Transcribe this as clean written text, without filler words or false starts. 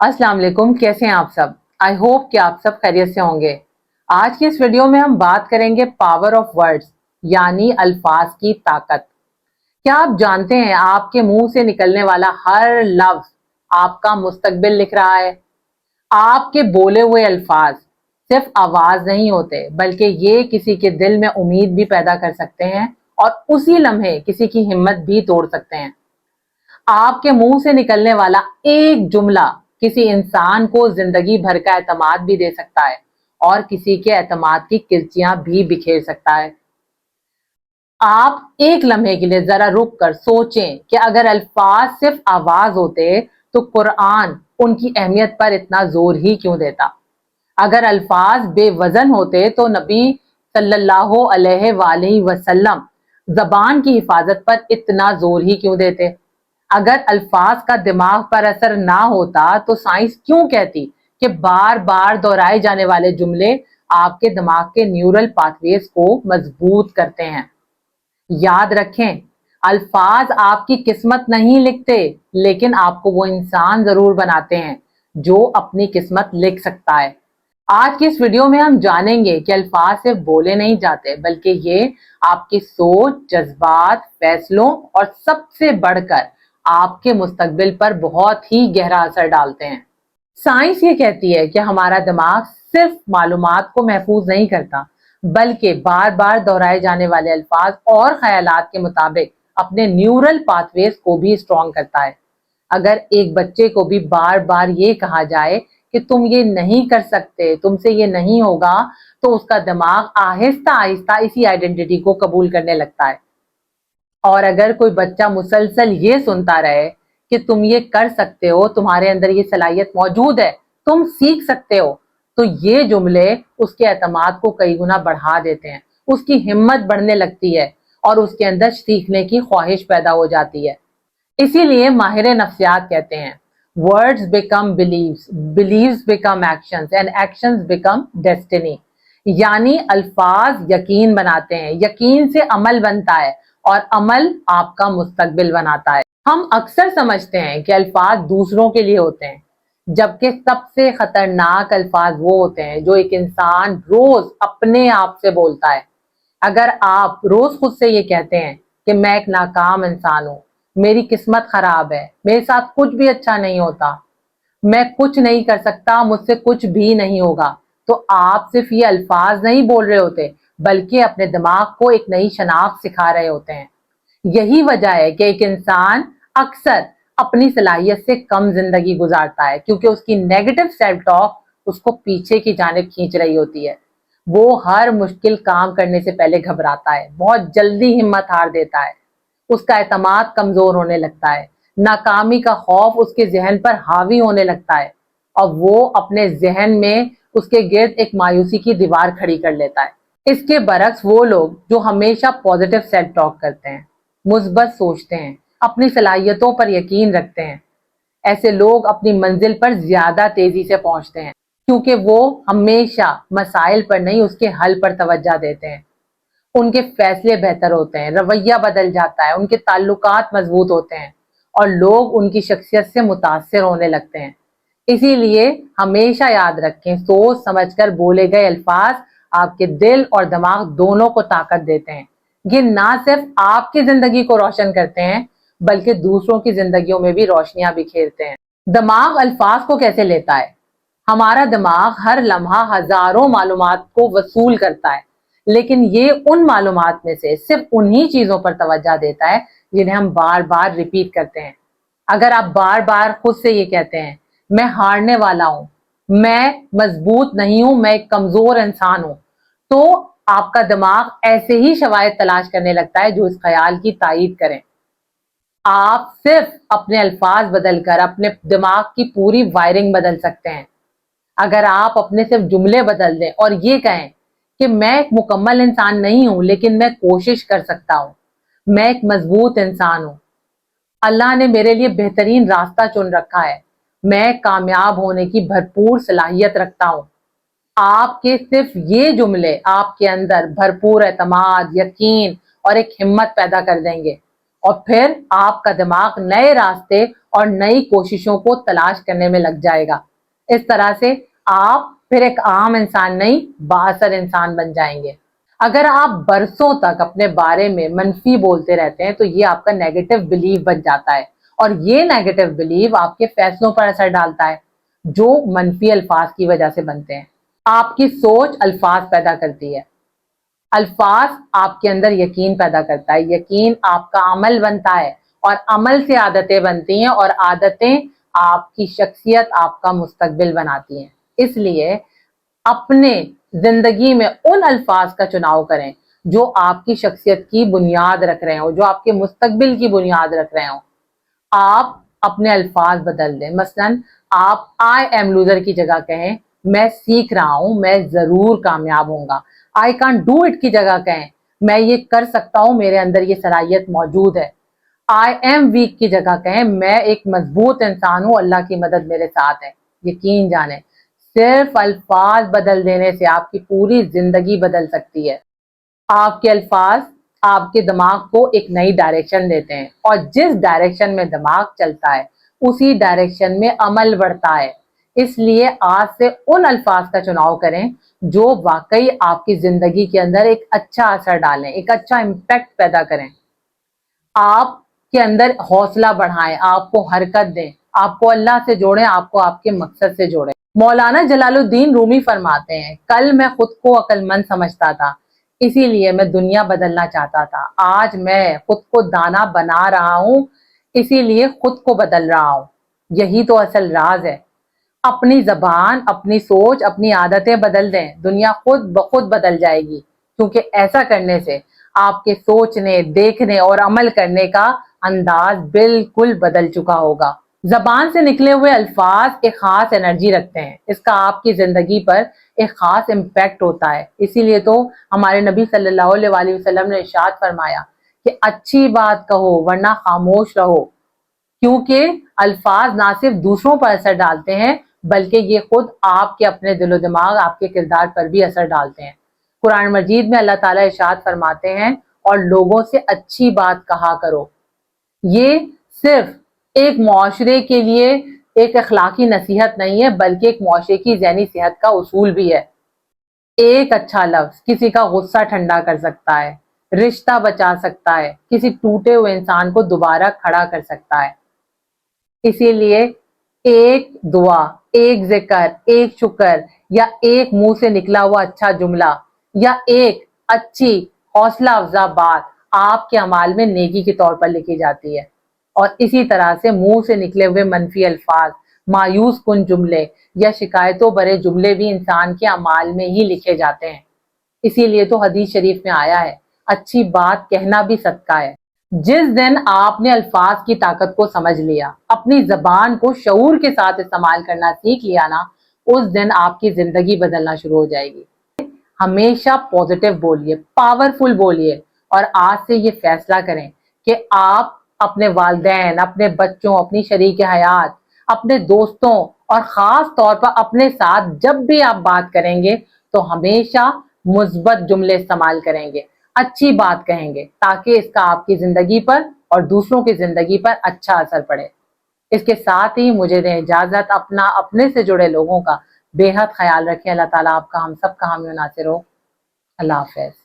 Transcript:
अस्सलाम वालेकुम, कैसे हैं आप सब। आई होप कि आप सब खैरियत से होंगे। आज की इस वीडियो में हम बात करेंगे पावर ऑफ वर्ड्स, यानी अल्फाज की ताकत। क्या आप जानते हैं आपके मुंह से निकलने वाला हर लफ्ज आपका मुस्तकबिल लिख रहा है। आपके बोले हुए अल्फाज सिर्फ आवाज नहीं होते, बल्कि ये किसी के दिल में उम्मीद भी पैदा कर सकते हैं और उसी लम्हे किसी की हिम्मत भी तोड़ सकते हैं। आपके मुंह से निकलने वाला एक जुमला किसी इंसान को जिंदगी भर का एतमाद भी दे सकता है और किसी के एतमाद की किरचियां भी बिखेर सकता है। आप एक लम्हे के लिए जरा रुक कर सोचें कि अगर अल्फाज सिर्फ आवाज होते तो कुरान उनकी अहमियत पर इतना जोर ही क्यों देता। अगर अल्फाज बेवजन होते तो नबी सल्लल्लाहु अलैहि वसल्लम जबान की हिफाजत पर इतना जोर ही क्यों देते। अगर अल्फाज का दिमाग पर असर ना होता तो साइंस क्यों कहती कि बार बार दोहराए जाने वाले जुमले आपके दिमाग के न्यूरल पाथवेज को मजबूत करते हैं। याद रखें, अल्फाज आपकी किस्मत नहीं लिखते, लेकिन आपको वो इंसान जरूर बनाते हैं जो अपनी किस्मत लिख सकता है। आज की इस वीडियो में हम जानेंगे कि अल्फाज सिर्फ बोले नहीं जाते, बल्कि ये आपकी सोच, जज्बात, फैसलों और सबसे बढ़कर आपके मुस्तकबिल पर बहुत ही गहरा असर डालते हैं। साइंस ये कहती है कि हमारा दिमाग सिर्फ मालूमात को महफूज नहीं करता, बल्कि बार बार दोहराए जाने वाले अल्फाज और ख्यालात के मुताबिक अपने न्यूरल पाथवेज को भी स्ट्रॉन्ग करता है। अगर एक बच्चे को भी बार बार ये कहा जाए कि तुम ये नहीं कर सकते, तुमसे ये नहीं होगा, तो उसका दिमाग आहिस्ता आहिस्ता इसी आइडेंटिटी को कबूल करने लगता है। और अगर कोई बच्चा मुसलसल ये सुनता रहे कि तुम ये कर सकते हो, तुम्हारे अंदर ये सलाहियत मौजूद है, तुम सीख सकते हो, तो ये जुमले उसके एतमाद को कई गुना बढ़ा देते हैं, उसकी हिम्मत बढ़ने लगती है और उसके अंदर सीखने की ख्वाहिश पैदा हो जाती है। इसीलिए माहिर नफ्सियात कहते हैं, words become believes, believes become actions and actions become destiny. यानी अल्फाज यकीन बनाते हैं, यकीन से अमल बनता है और अमल आपका मुस्तकबिल बनाता है। हम अक्सर समझते हैं कि अल्फाज दूसरों के लिए होते हैं, जबकि सबसे खतरनाक अल्फाज वो होते हैं जो एक इंसान रोज अपने आप से बोलता है। अगर आप रोज खुद से ये कहते हैं कि मैं एक नाकाम इंसान हूं, मेरी किस्मत खराब है, मेरे साथ कुछ भी अच्छा नहीं होता, मैं कुछ नहीं कर सकता, मुझसे कुछ भी नहीं होगा, तो आप सिर्फ ये अल्फाज नहीं बोल रहे होते, बल्कि अपने दिमाग को एक नई शनाख्त सिखा रहे होते हैं। यही वजह है कि एक इंसान अक्सर अपनी सलाहियत से कम जिंदगी गुजारता है, क्योंकि उसकी नेगेटिव सेल्फ टॉक उसको पीछे की जानिब खींच रही होती है। वो हर मुश्किल काम करने से पहले घबराता है, बहुत जल्दी हिम्मत हार देता है, उसका एतमाद कमजोर होने लगता है, नाकामी का खौफ उसके जहन पर हावी होने लगता है और वो अपने जहन में उसके गिर्द एक मायूसी की दीवार खड़ी कर लेता है। इसके बरक्स वो लोग जो हमेशा पॉजिटिव सेल्फ टॉक करते हैं, मुस्बत सोचते हैं, अपनी सलाहियतों पर यकीन रखते हैं, ऐसे लोग अपनी मंजिल पर ज्यादा तेजी से पहुंचते हैं, क्योंकि वो हमेशा मसाइल पर नहीं उसके हल पर तवज्जो देते हैं। उनके फैसले बेहतर होते हैं, रवैया बदल जाता है, उनके ताल्लुकात मजबूत होते हैं और लोग उनकी शख्सियत से मुतासिर होने लगते हैं। इसीलिए हमेशा याद रखें, सोच समझकर बोले गए अल्फाज आपके दिल और दिमाग दोनों को ताकत देते हैं। ये ना सिर्फ आपकी जिंदगी को रोशन करते हैं, बल्कि दूसरों की जिंदगियों में भी रोशनियां बिखेरते हैं। दिमाग अल्फाज को कैसे लेता है? हमारा दिमाग हर लम्हा हजारों मालूमात को वसूल करता है, लेकिन ये उन मालूमात में से सिर्फ उन्हीं चीजों पर तवज्जो देता है जिन्हें हम बार बार रिपीट करते हैं। अगर आप बार बार खुद से ये कहते हैं, मैं हारने वाला हूं, मैं मजबूत नहीं हूं, मैं एक कमजोर इंसान हूं, तो आपका दिमाग ऐसे ही शवायद तलाश करने लगता है जो इस ख्याल की तायीद करें। आप सिर्फ अपने अल्फाज बदलकर अपने दिमाग की पूरी वायरिंग बदल सकते हैं। अगर आप अपने सिर्फ जुमले बदल दें और ये कहें कि मैं एक मुकम्मल इंसान नहीं हूं, लेकिन मैं कोशिश कर सकता हूं, मैं एक मजबूत इंसान हूं, अल्लाह ने मेरे लिए बेहतरीन रास्ता चुन रखा है, मैं कामयाब होने की भरपूर सलाहियत रखता हूं। आपके सिर्फ ये जुमले आपके अंदर भरपूर एतमाद, यकीन और एक हिम्मत पैदा कर देंगे और फिर आपका दिमाग नए रास्ते اور نئی کوششوں کو تلاش کرنے میں لگ جائے گا۔ اس طرح سے آپ پھر ایک عام انسان نہیں، بااثر انسان بن جائیں گے۔ اگر آپ برسوں تک اپنے بارے میں منفی بولتے رہتے ہیں تو یہ آپ کا نیگیٹو بلیف بن جاتا ہے، اور یہ نیگیٹو بلیف آپ کے فیصلوں پر اثر ڈالتا ہے جو منفی الفاظ کی وجہ سے بنتے ہیں۔ آپ کی سوچ الفاظ پیدا کرتی ہے، الفاظ آپ کے اندر یقین پیدا کرتا ہے، یقین آپ کا عمل بنتا ہے، اور عمل سے عادتیں بنتی ہیں، اور عادتیں آپ کی شخصیت، آپ کا مستقبل بناتی ہیں۔ اس لیے اپنے زندگی میں ان الفاظ کا چناؤ کریں جو آپ کی شخصیت کی بنیاد رکھ رہے ہوں، جو آپ کے مستقبل کی بنیاد رکھ رہے ہوں۔ آپ اپنے الفاظ بدل دیں۔ مثلاً آپ آئی ایم لوزر کی جگہ کہیں میں سیکھ رہا ہوں، میں ضرور کامیاب ہوں گا۔ آئی کانٹ ڈو اٹ کی جگہ کہیں میں یہ کر سکتا ہوں، میرے اندر یہ صلاحیت موجود ہے۔ آئی ایم ویک کی جگہ کہیں میں ایک مضبوط انسان ہوں، اللہ کی مدد میرے ساتھ ہے۔ یقین جانیں صرف الفاظ بدل دینے سے آپ کی پوری زندگی بدل سکتی ہے۔ آپ کے الفاظ آپ کے دماغ کو ایک نئی ڈائریکشن دیتے ہیں، اور جس ڈائریکشن میں دماغ چلتا ہے اسی ڈائریکشن میں عمل بڑھتا ہے۔ اس لیے آج سے ان الفاظ کا چناؤ کریں جو واقعی آپ کی زندگی کے اندر ایک اچھا اثر ڈالیں، ایک اچھا امپیکٹ پیدا کریں۔ آپ کے اندر حوصلہ بڑھائیں، آپ کو حرکت دیں، آپ کو اللہ سے جوڑیں، آپ کو آپ کے مقصد سے جوڑیں۔ مولانا جلال الدین رومی فرماتے ہیں، کل میں خود کو عقل مند سمجھتا تھا، اسی لیے میں دنیا بدلنا چاہتا تھا۔ آج میں خود کو دانا بنا رہا ہوں، اسی لیے خود کو بدل رہا ہوں۔ یہی تو اصل راز ہے۔ اپنی زبان، اپنی سوچ، اپنی عادتیں بدل دیں، دنیا خود بخود بدل جائے گی، کیونکہ ایسا کرنے سے آپ کے سوچنے، دیکھنے اور عمل کرنے کا انداز بالکل بدل چکا ہوگا۔ زبان سے نکلے ہوئے الفاظ ایک خاص انرجی رکھتے ہیں، اس کا آپ کی زندگی پر ایک خاص امپیکٹ ہوتا ہے۔ اسی لیے تو ہمارے نبی صلی اللہ علیہ وسلم نے ارشاد فرمایا کہ اچھی بات کہو ورنہ خاموش رہو، کیونکہ الفاظ نہ صرف دوسروں پر اثر ڈالتے ہیں بلکہ یہ خود آپ کے اپنے دل و دماغ، آپ کے کردار پر بھی اثر ڈالتے ہیں۔ قرآن مجید میں اللہ تعالیٰ ارشاد فرماتے ہیں، اور لوگوں سے اچھی بات کہا کرو۔ یہ صرف ایک معاشرے کے لیے ایک اخلاقی نصیحت نہیں ہے بلکہ ایک معاشرے کی ذہنی صحت کا اصول بھی ہے۔ ایک اچھا لفظ کسی کا غصہ ٹھنڈا کر سکتا ہے، رشتہ بچا سکتا ہے، کسی ٹوٹے ہوئے انسان کو دوبارہ کھڑا کر سکتا ہے۔ اسی لیے ایک دعا، ایک ذکر، ایک شکر، یا ایک منہ سے نکلا ہوا اچھا جملہ، یا ایک اچھی حوصلہ افزا بات آپ کے اعمال میں نیکی کے طور پر لکھی جاتی ہے۔ اور اسی طرح سے منہ سے نکلے ہوئے منفی الفاظ، مایوس کن جملے یا شکایتوں بھرے جملے بھی انسان کے اعمال میں ہی لکھے جاتے ہیں۔ اسی لیے تو حدیث شریف میں آیا ہے، اچھی بات کہنا بھی صدقہ ہے۔ جس دن آپ نے الفاظ کی طاقت کو سمجھ لیا، اپنی زبان کو شعور کے ساتھ استعمال کرنا سیکھ لیا نا، اس دن آپ کی زندگی بدلنا شروع ہو جائے گی۔ ہمیشہ پوزیٹیو بولیے، پاورفل بولیے، اور آج سے یہ فیصلہ کریں کہ آپ اپنے والدین، اپنے بچوں، اپنی شریک حیات، اپنے دوستوں اور خاص طور پر اپنے ساتھ جب بھی آپ بات کریں گے تو ہمیشہ مثبت جملے استعمال کریں گے، اچھی بات کہیں گے، تاکہ اس کا آپ کی زندگی پر اور دوسروں کی زندگی پر اچھا اثر پڑے۔ اس کے ساتھ ہی مجھے دیں اجازت، اپنے سے جڑے لوگوں کا بے حد خیال رکھیں۔ اللہ تعالیٰ آپ کا، ہم سب کا حامی و ناصر ہو۔ اللہ حافظ۔